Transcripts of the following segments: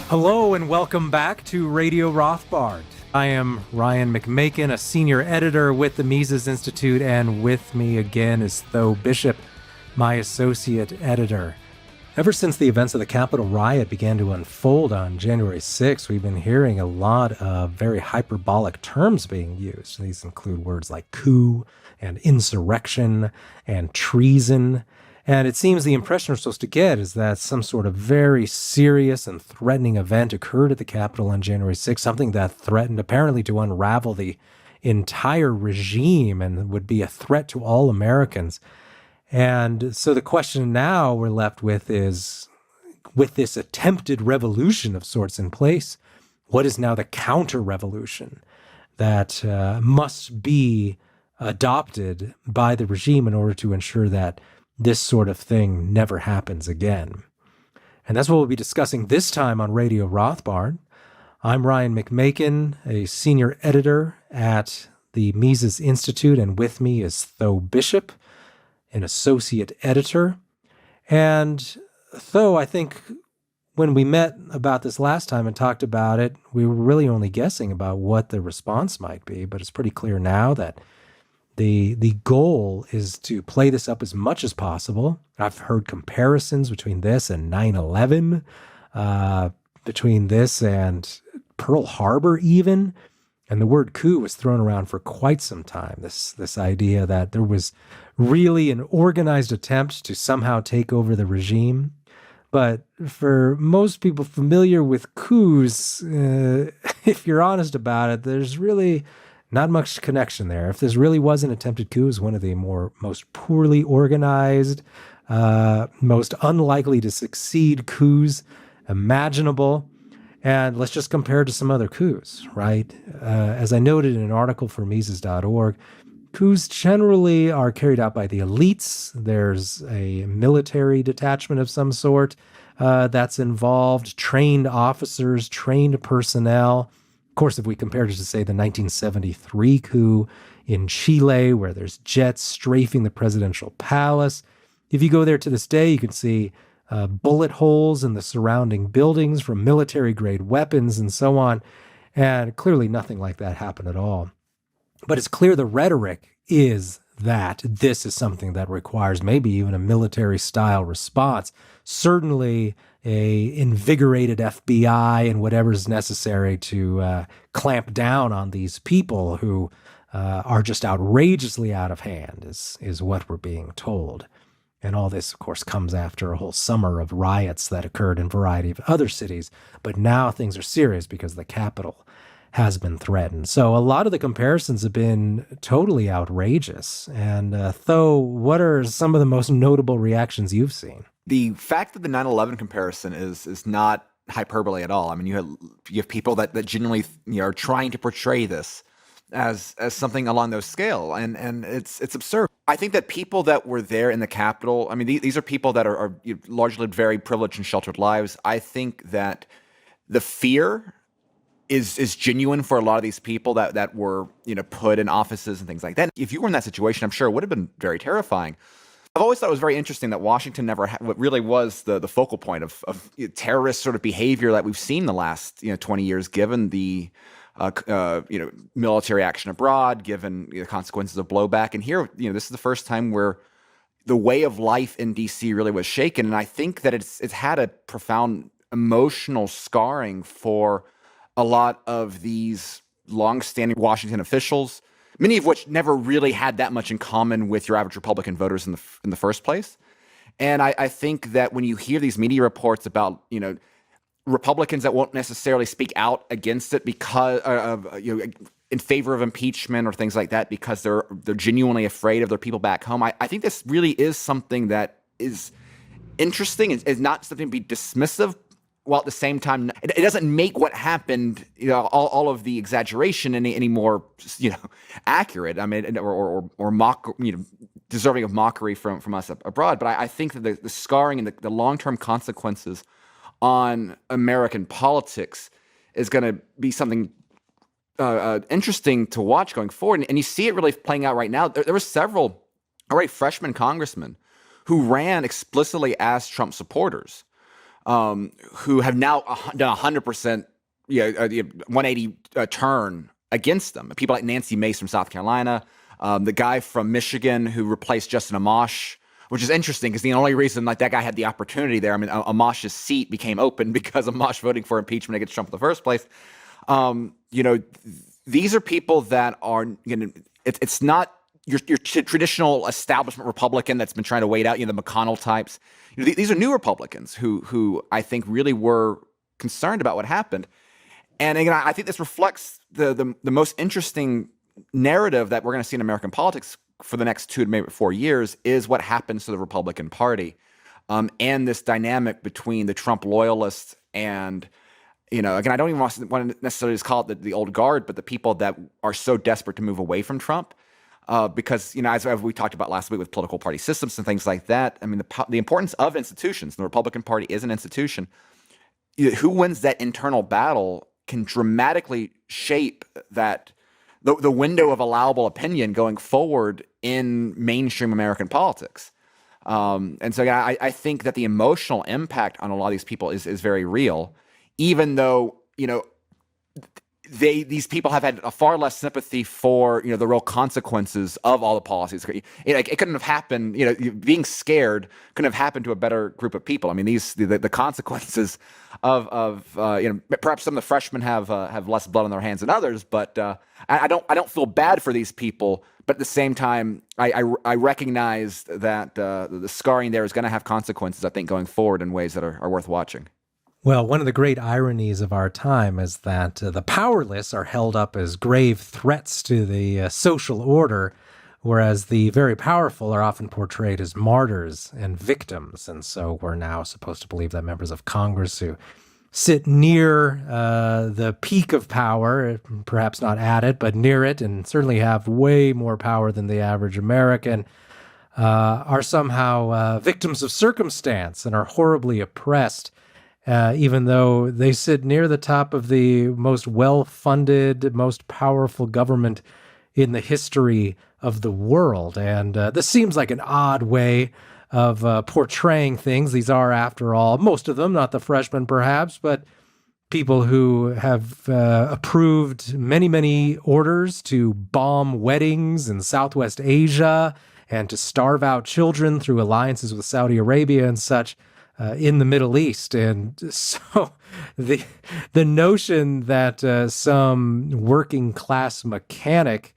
Hello and welcome back to Radio Rothbard. I am Ryan McMakin, a senior editor with the Mises Institute, and with me again is Tho Bishop, my associate editor. Ever since the events of the Capitol riot began to unfold on January 6th, we've been hearing a lot of very hyperbolic terms being used. These include words like coup and insurrection and treason. And it seems the impression we're supposed to get is that some sort of very serious and threatening event occurred at the Capitol on January 6th, something that threatened apparently to unravel the entire regime and would be a threat to all Americans. And so the question now we're left with is, with this attempted revolution of sorts in place, what is now the counter-revolution that must be adopted by the regime in order to ensure that this sort of thing never happens again? And that's what we'll be discussing this time on Radio Rothbard. I'm Ryan McMakin, a senior editor at the Mises Institute, and with me is Tho Bishop, an associate editor. And Tho, I think when we met about this last time and talked about it, we were really only guessing about what the response might be, but it's pretty clear now that the goal is to play this up as much as possible. I've heard comparisons between this and 9/11, between this and Pearl Harbor even. And the word coup was thrown around for quite some time. This idea that there was really an organized attempt to somehow take over the regime. But for most people familiar with coups, if you're honest about it, there's really not much connection there. If this really was an attempted coup, it was one of the most poorly organized, most unlikely to succeed coups imaginable. And let's just compare it to some other coups, right? As I noted in an article for Mises.org, coups generally are carried out by the elites. There's a military detachment of some sort that's involved, trained officers, trained personnel. Of course, if we compared it to, say, the 1973 coup in Chile, where there's jets strafing the presidential palace, if you go there to this day, you can see bullet holes in the surrounding buildings from military-grade weapons and so on. And clearly nothing like that happened at all. But it's clear the rhetoric is that this is something that requires maybe even a military-style response. Certainly a invigorated FBI and whatever is necessary to clamp down on these people who are just outrageously out of hand is what we're being told. And all this, of course, comes after a whole summer of riots that occurred in a variety of other cities. But now things are serious because the Capitol has been threatened. So a lot of the comparisons have been totally outrageous. And Tho, what are some of the most notable reactions you've seen? The fact that the 9/11 comparison is not hyperbole at all. I mean, you have people that genuinely are trying to portray this as something along those scale, and it's absurd. I think that people that were there in the Capitol, I mean, these are people that are largely very privileged and sheltered lives. I think that the fear is genuine for a lot of these people that were put in offices and things like that. If you were in that situation, I'm sure it would have been very terrifying. I've always thought it was very interesting that Washington never what really was the focal point of terrorist sort of behavior that we've seen the last 20 years, given the military action abroad, given the consequences of blowback. And here, this is the first time where the way of life in D.C. really was shaken. And I think that it's had a profound emotional scarring for a lot of these longstanding Washington officials, many of which never really had that much in common with your average Republican voters in the first place. And I think that when you hear these media reports about, Republicans that won't necessarily speak out against it because in favor of impeachment or things like that, because they're genuinely afraid of their people back home, I think this really is something that is interesting. It's not something to be dismissive, while at the same time, it doesn't make what happened, all of the exaggeration any more, accurate. I mean, or mock, deserving of mockery from us abroad. But I think that the scarring and the long-term consequences on American politics is going to be something interesting to watch going forward. And you see it really playing out right now. There were several already freshman congressmen who ran explicitly as Trump supporters. who have now done 100%, 180 turn against them. People like Nancy Mace from South Carolina, the guy from Michigan who replaced Justin Amash, which is interesting because the only reason like that guy had the opportunity there, I mean, Amash's seat became open because Amash voting for impeachment against Trump in the first place. These are people that are, it's not your traditional establishment Republican that's been trying to wait out, the McConnell types. These are new Republicans who I think really were concerned about what happened. And again, I think this reflects the most interesting narrative that we're going to see in American politics for the next 2 to maybe 4 years is what happens to the Republican Party, and this dynamic between the Trump loyalists and, again, I don't even want to necessarily just call it the old guard, but the people that are so desperate to move away from Trump. Because, as we talked about last week with political party systems and things like that, I mean, the importance of institutions, the Republican Party is an institution. Who wins that internal battle can dramatically shape that the window of allowable opinion going forward in mainstream American politics. And so I think that the emotional impact on a lot of these people is very real, even though, these people have had a far less sympathy for the real consequences of all the policies. It couldn't have happened. Being scared couldn't have happened to a better group of people. I mean, the consequences of perhaps some of the freshmen have less blood on their hands than others, but I don't feel bad for these people. But at the same time, I recognize that the scarring there is going to have consequences, I think, going forward in ways that are worth watching. Well, one of the great ironies of our time is that the powerless are held up as grave threats to the social order, whereas the very powerful are often portrayed as martyrs and victims. And so we're now supposed to believe that members of Congress who sit near the peak of power, perhaps not at it, but near it, and certainly have way more power than the average American, are somehow victims of circumstance and are horribly oppressed. Even though they sit near the top of the most well-funded, most powerful government in the history of the world. And this seems like an odd way of portraying things. These are, after all, most of them, not the freshmen perhaps, but people who have approved many, many orders to bomb weddings in Southwest Asia and to starve out children through alliances with Saudi Arabia and such. In the Middle East. And so the notion that some working class mechanic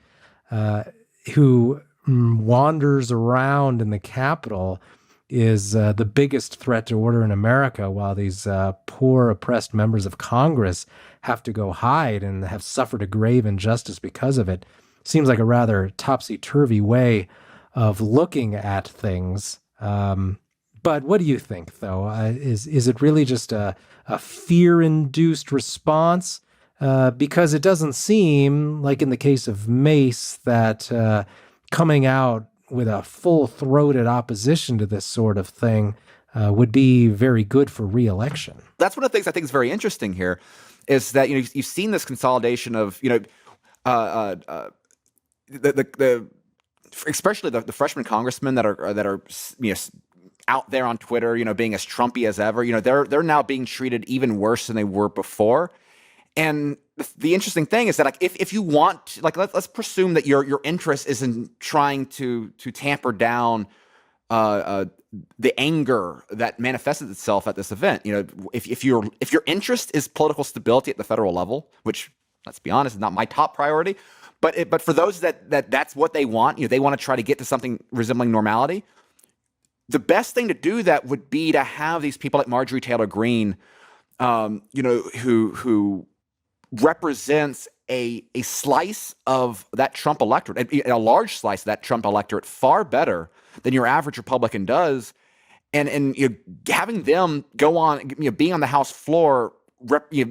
who wanders around in the Capitol is the biggest threat to order in America, while these poor oppressed members of Congress have to go hide and have suffered a grave injustice because of it, seems like a rather topsy-turvy way of looking at things. But what do you think, though? Is it really just a fear-induced response? Because it doesn't seem like in the case of Mace that coming out with a full-throated opposition to this sort of thing would be very good for re-election. That's one of the things I think is very interesting here, is that you've seen this consolidation of especially the freshman congressmen that are out there on Twitter, being as Trumpy as ever. They're now being treated even worse than they were before. And the interesting thing is that, like, if you want, like, let's presume that your interest is in trying to tamper down the anger that manifested itself at this event. If your interest is political stability at the federal level, which, let's be honest, is not my top priority, but for those that's what they want, they want to try to get to something resembling normality. The best thing to do that would be to have these people like Marjorie Taylor Greene, who represents a slice of that Trump electorate, a large slice of that Trump electorate, far better than your average Republican does, and having them go on, being on the House floor,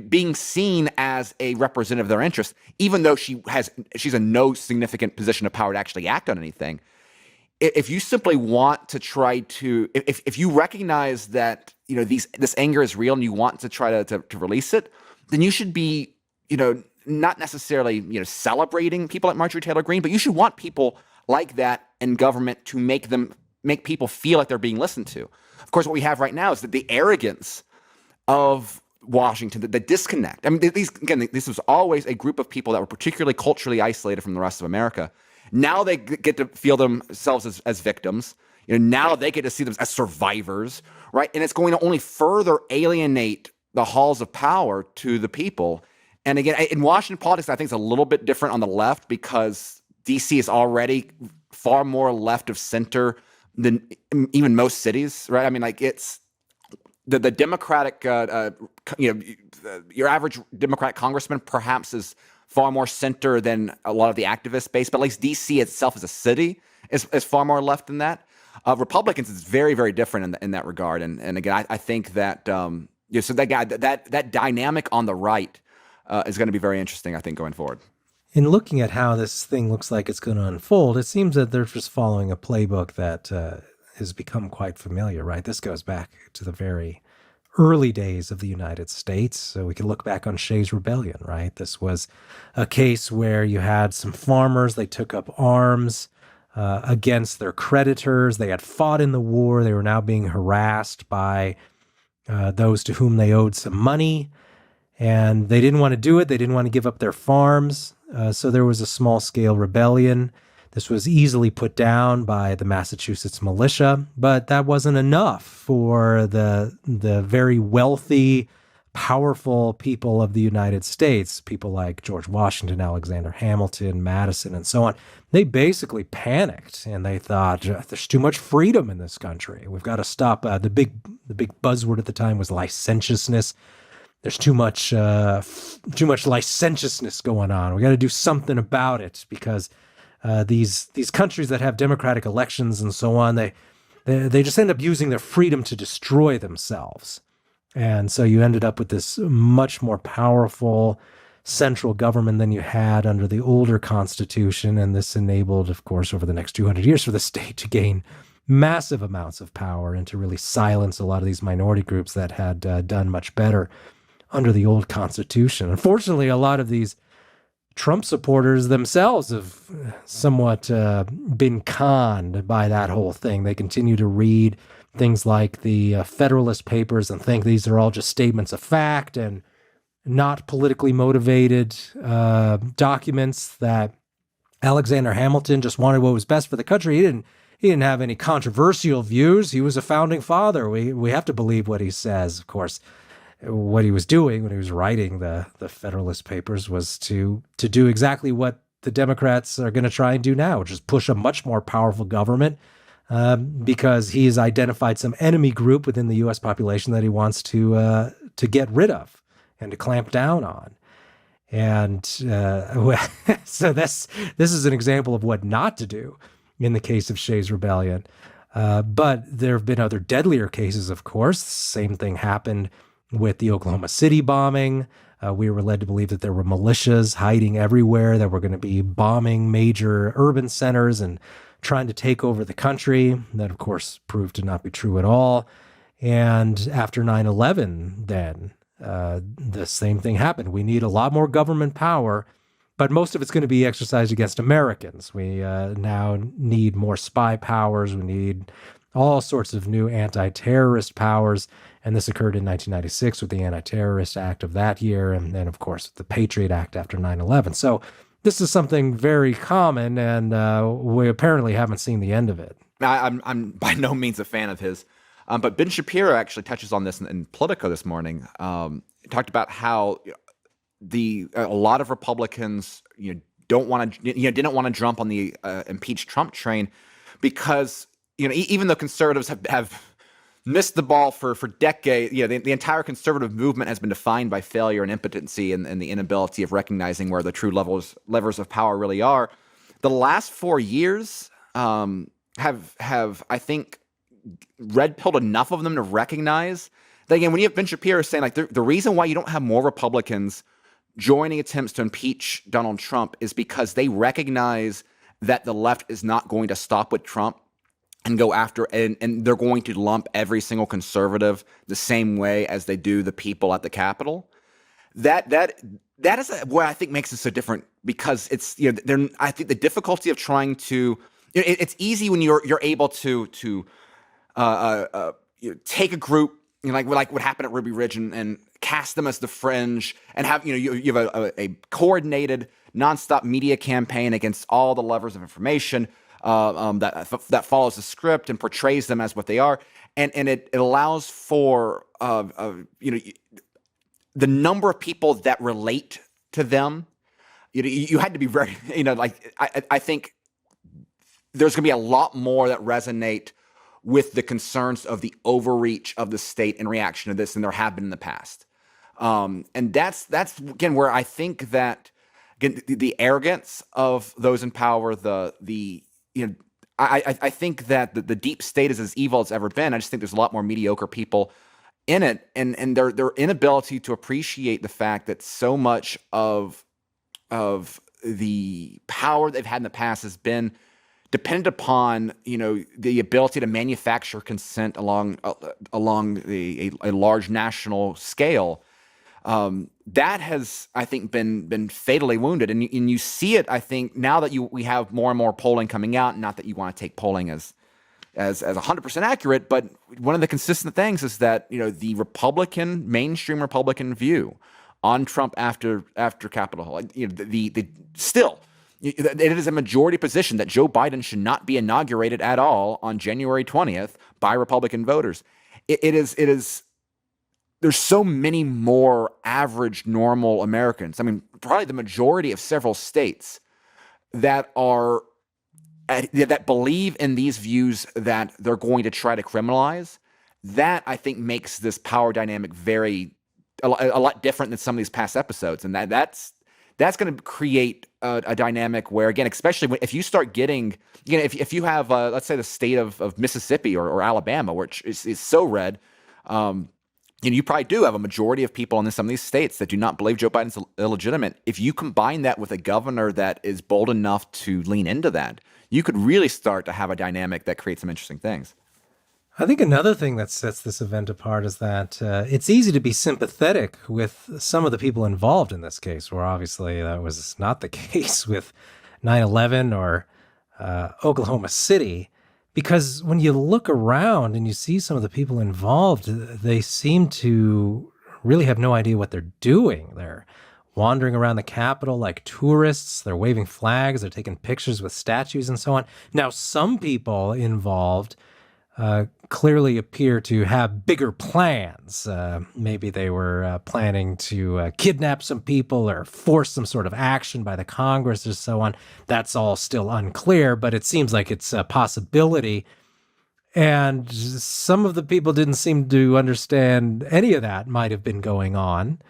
being seen as a representative of their interests, even though she's in no significant position of power to actually act on anything. If you simply want to try to, if you recognize that this anger is real and you want to try to release it, then you should be not necessarily celebrating people like Marjorie Taylor Greene, but you should want people like that in government to make people feel like they're being listened to. Of course, what we have right now is that the arrogance of Washington, the disconnect. I mean, this was always a group of people that were particularly culturally isolated from the rest of America. Now they get to feel themselves as victims. Now they get to see them as survivors, right? And it's going to only further alienate the halls of power to the people. And again, in Washington politics, I think it's a little bit different on the left because D.C. is already far more left of center than even most cities, right? I mean, like it's the Democratic, your average Democrat congressman perhaps is far more center than a lot of the activist base, but at least D.C. itself as a city is far more left than that. Republicans is very, very different in that regard. And again, I think that so that dynamic on the right is going to be very interesting, I think, going forward. In looking at how this thing looks like it's going to unfold, it seems that they're just following a playbook that has become quite familiar, right? This goes back to the very early days of the United States. So we can look back on Shays' Rebellion, right? This was a case where you had some farmers, they took up arms against their creditors. They had fought in the war. They were now being harassed by those to whom they owed some money. And they didn't want to do it. They didn't want to give up their farms. So there was a small-scale rebellion. This was easily put down by the Massachusetts militia, but that wasn't enough for the very wealthy, powerful people of the United States, people like George Washington, Alexander Hamilton, Madison, and so on. They basically panicked, and they thought, there's too much freedom in this country. We've got to stop. The big buzzword at the time was licentiousness. There's too much licentiousness going on. We got to do something about it because these countries that have democratic elections and so on, they just end up using their freedom to destroy themselves. And so you ended up with this much more powerful central government than you had under the older Constitution. And this enabled, of course, over the next 200 years for the state to gain massive amounts of power and to really silence a lot of these minority groups that had done much better under the old Constitution. Unfortunately, a lot of these Trump supporters themselves have somewhat been conned by that whole thing. They continue to read things like the Federalist Papers and think these are all just statements of fact and not politically motivated documents, that Alexander Hamilton just wanted what was best for the country. He didn't have any controversial views. He was a founding father. We have to believe what he says, of course. What he was doing when he was writing the Federalist Papers was to do exactly what the Democrats are going to try and do now, which is push a much more powerful government because he has identified some enemy group within the U.S. population that he wants to get rid of and to clamp down on. And so this is an example of what not to do in the case of Shays' Rebellion. But there have been other deadlier cases, of course. Same thing happened with the Oklahoma City bombing. We were led to believe that there were militias hiding everywhere that were going to be bombing major urban centers and trying to take over the country. That, of course, proved to not be true at all. And after 9/11, then, the same thing happened. We need a lot more government power, but most of it's going to be exercised against Americans. We now need more spy powers. We need all sorts of new anti-terrorist powers. And this occurred in 1996 with the Anti-Terrorist Act of that year, and then, of course, the Patriot Act after 9/11. So this is something very common, and we apparently haven't seen the end of it. I'm by no means a fan of his, but Ben Shapiro actually touches on this in Politico this morning. Talked about how a lot of Republicans didn't want to jump on the impeach Trump train because even though conservatives have missed the ball for decades. The entire conservative movement has been defined by failure and impotency and the inability of recognizing where the true levers of power really are. The last 4 years have I think red-pilled enough of them to recognize that, again, when you have Ben Shapiro saying like the reason why you don't have more Republicans joining attempts to impeach Donald Trump is because they recognize that the left is not going to stop with Trump and go after, and they're going to lump every single conservative the same way as they do the people at the Capitol. That is what I think makes it so different, because it's I think the difficulty of trying to it's easy when you're able to take a group like what happened at Ruby Ridge, and cast them as the fringe, and have you have a coordinated, nonstop media campaign against all the lovers of information that follows the script and portrays them as what they are, and it allows for the number of people that relate to them. You had to be very I think there's going to be a lot more that resonate with the concerns of the overreach of the state in reaction to this than there have been in the past. And that's again where I think that again the arrogance of those in power, I think that the deep state is as evil as it's ever been. I just think there's a lot more mediocre people in it, and their inability to appreciate the fact that so much of the power they've had in the past has been dependent upon the ability to manufacture consent along a large national scale. That has, I think, been fatally wounded, and you see it. I think now that we have more and more polling coming out. Not that you want to take polling as 100% accurate, but one of the consistent things is that the mainstream Republican view on Trump after Capitol Hill, still. It is a majority position that Joe Biden should not be inaugurated at all on January 20th by Republican voters. It is. There's so many more average, normal Americans. I mean, probably the majority of several states that believe in these views that they're going to try to criminalize. That, I think, makes this power dynamic a lot different than some of these past episodes, and that's going to create a dynamic where, again, especially if you start getting, if you have, let's say, the state of Mississippi or Alabama, which is so red, you probably do have a majority of people in some of these states that do not believe Joe Biden's illegitimate. If you combine that with a governor that is bold enough to lean into that, you could really start to have a dynamic that creates some interesting things. I think another thing that sets this event apart is that it's easy to be sympathetic with some of the people involved in this case, where obviously that was not the case with 9/11 or Oklahoma City, because when you look around and you see some of the people involved, they seem to really have no idea what they're doing. They're wandering around the Capitol like tourists. They're waving flags. They're taking pictures with statues and so on. Now, some people involved clearly appear to have bigger plans. Maybe they were planning to kidnap some people or force some sort of action by the Congress or so on. That's all still unclear, but it seems like it's a possibility. And some of the people didn't seem to understand any of that might have been going on.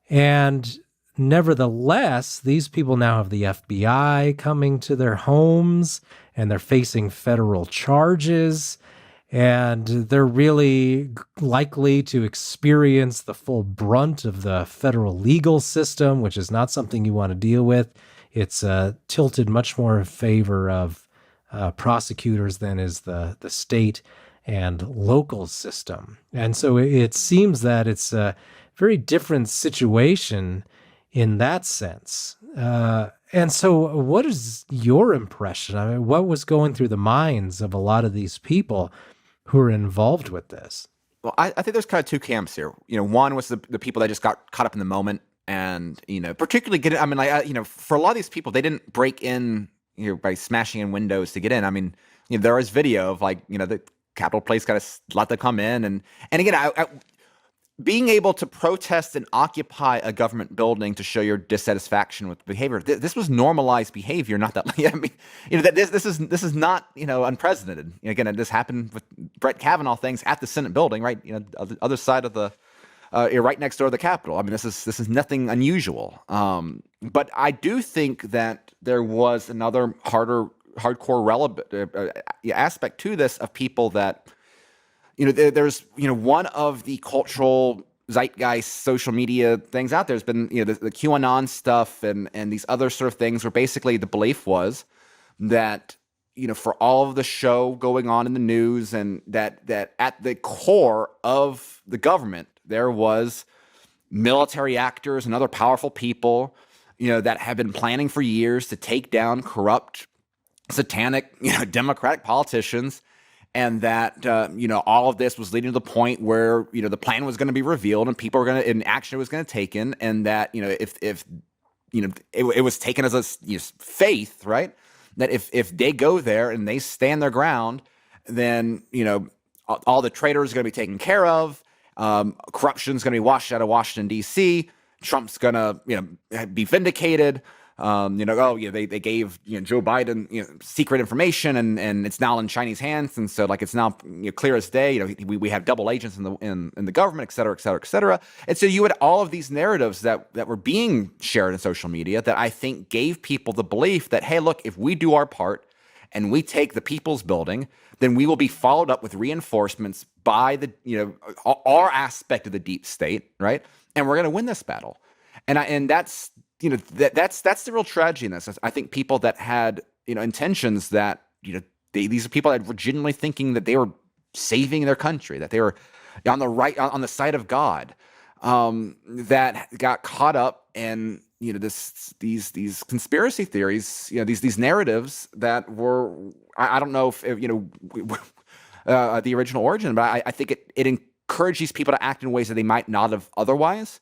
And nevertheless, these people now have the FBI coming to their homes, and they're facing federal charges. And they're really likely to experience the full brunt of the federal legal system, which is not something you want to deal with. It's tilted much more in favor of prosecutors than is the state and local system. And so it seems that it's a very different situation in that sense. And so what is your impression? I mean, what was going through the minds of a lot of these people who are involved with this? Well, I think there's kind of two camps here. One was the people that just got caught up in the moment, and particularly for a lot of these people, they didn't break in by smashing in windows to get in. I mean, there is video of the Capitol Police got to let them come in, and again, being able to protest and occupy a government building to show your dissatisfaction with behavior. This was normalized behavior, not that. I mean, this is not unprecedented. Again, this happened with Brett Kavanaugh things at the Senate building, right? The other side of the, right next door to the Capitol. I mean, this is nothing unusual. But I do think that there was another hardcore relevant aspect to this of people that. There's one of the cultural zeitgeist social media things out there has been the QAnon stuff and these other sort of things where basically the belief was that for all of the show going on in the news and that at the core of the government there was military actors and other powerful people that have been planning for years to take down corrupt, satanic Democratic politicians. and that all of this was leading to the point where the plan was going to be revealed and people were going to, and action was going to be taken, and that if it was taken as a faith, right? That if they go there and they stand their ground, then all the traitors are going to be taken care of. Corruption is going to be washed out of Washington D.C. Trump's going to be vindicated. They gave Joe Biden secret information, and it's now in Chinese hands, and so it's now clear as day. We have double agents in the government, et cetera, et cetera, et cetera. And so you had all of these narratives that were being shared in social media that I think gave people the belief that, hey, look, if we do our part and we take the people's building, then we will be followed up with reinforcements by the our aspect of the deep state, right? And we're going to win this battle. And that's that's the real tragedy in this. I think people that had intentions that these are people that were genuinely thinking that they were saving their country, that they were on the side of God, that got caught up in these conspiracy theories, these narratives that were, I don't know if the original origin, but I think it encouraged these people to act in ways that they might not have otherwise.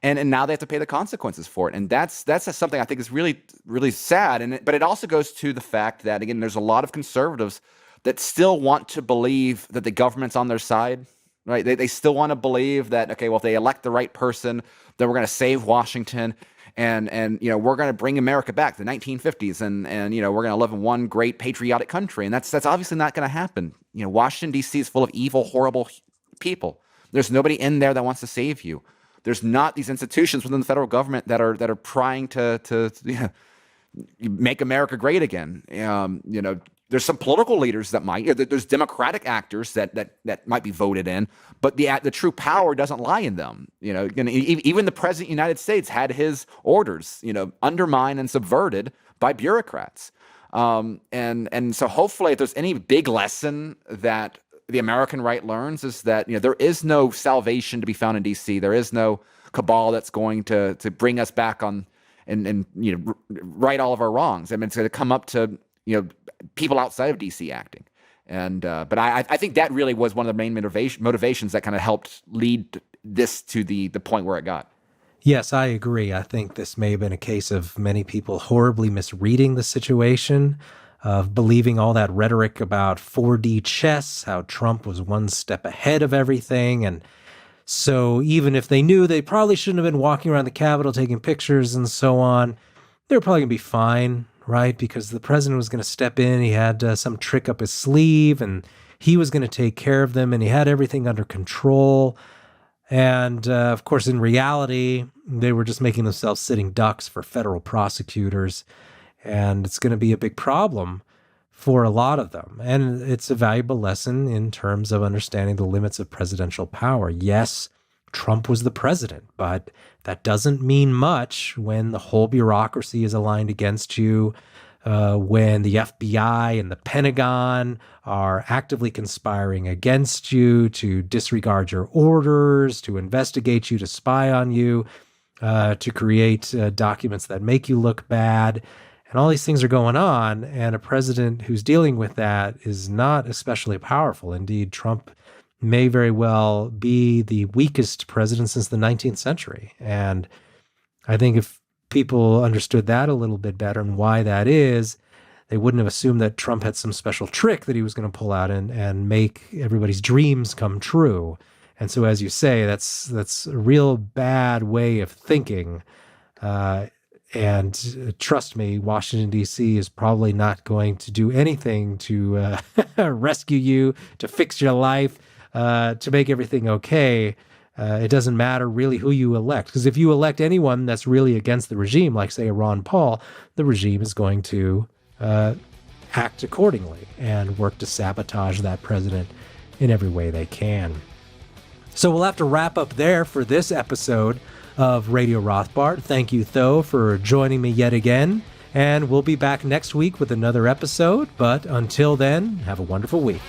And now they have to pay the consequences for it. And that's something I think is really, really sad. But it also goes to the fact that, again, there's a lot of conservatives that still want to believe that the government's on their side, right? They still want to believe that, okay, well, if they elect the right person, then we're going to save Washington and we're going to bring America back to the 1950s and we're going to live in one great patriotic country. And that's obviously not going to happen. Washington, D.C. is full of evil, horrible people. There's nobody in there that wants to save you. There's not these institutions within the federal government that are trying to make America great again. There's some political leaders that might. There's Democratic actors that might be voted in, but the true power doesn't lie in them. Even the president of the United States had his orders, undermined and subverted by bureaucrats. And so hopefully, if there's any big lesson that the American right learns, is that there is no salvation to be found in D.C. There is no cabal that's going to bring us back on and right all of our wrongs. I mean, it's going to come up to people outside of D.C. acting. And but I think that really was one of the main motivations that kind of helped lead this to the point where it got. Yes, I agree. I think this may have been a case of many people horribly misreading the situation, of believing all that rhetoric about 4D chess, how Trump was one step ahead of everything. And so even if they knew they probably shouldn't have been walking around the Capitol taking pictures and so on, they were probably going to be fine, right? Because the president was going to step in. He had some trick up his sleeve, and he was going to take care of them, and he had everything under control. And of course, in reality, they were just making themselves sitting ducks for federal prosecutors. And it's going to be a big problem for a lot of them. And it's a valuable lesson in terms of understanding the limits of presidential power. Yes, Trump was the president, but that doesn't mean much when the whole bureaucracy is aligned against you, when the FBI and the Pentagon are actively conspiring against you to disregard your orders, to investigate you, to spy on you, to create documents that make you look bad. And all these things are going on, and a president who's dealing with that is not especially powerful. Indeed, Trump may very well be the weakest president since the 19th century. And I think if people understood that a little bit better and why that is, they wouldn't have assumed that Trump had some special trick that he was going to pull out and make everybody's dreams come true. And so, as you say, that's a real bad way of thinking. And trust me, Washington, D.C. is probably not going to do anything to rescue you, to fix your life, to make everything okay. It doesn't matter really who you elect, because if you elect anyone that's really against the regime, like, say, a Ron Paul, the regime is going to act accordingly and work to sabotage that president in every way they can. So we'll have to wrap up there for this episode of Radio Rothbard. Thank you, Tho, for joining me yet again, and we'll be back next week with another episode. But until then, have a wonderful week.